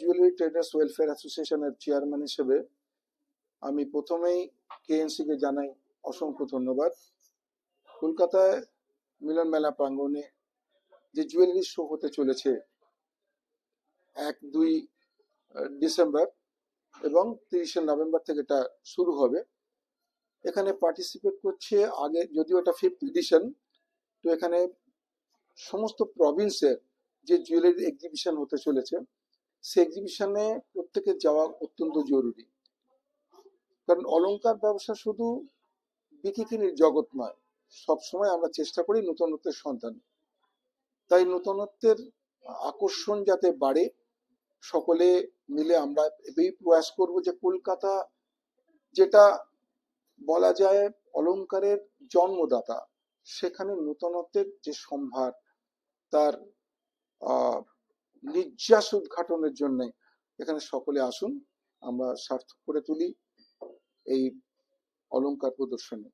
Jewellery traders welfare অ্যাসোসিয়েশনের chairman হিসেবে আমি প্রথমেই কেএনসি কে জানাই অসংখ্য ধন্যবাদ। কলকাতায় মিলন মেলা প্রাঙ্গণে যে জুয়েলারি শো হতে চলেছে 1-2 ডিসেম্বর এবং 30শে নভেম্বর থেকে এটা শুরু হবে। এখানে পার্টিসিপেট করছে, আগে যদিও এটা 5th এডিশন, তো এখানে সমস্ত প্রভিন্সের যে জুয়েলারি এক্সিবিশন হতে চলেছে সেই এক্সিবিশনে প্রত্যেকের যাওয়া অত্যন্ত জরুরি। কারণ অলংকার ব্যবসা শুধু বিকিকিনির জগৎ নয়, সবসময় আমরা চেষ্টা করি নতুনত্বের সন্ধান। তাই নতুনত্বের আকর্ষণ যাতে বাড়ে, সকলে মিলে আমরা এই প্রয়াস করব যে কলকাতা, যেটা বলা যায় অলংকারের জন্মদাতা, সেখানে নতুনত্বের যে সম্ভার, তার নির্যাস উদ্ঘাটনের জন্য এখানে সকলে আসুন, আমরা সার্থক করে তুলি এই অলংকার প্রদর্শনী।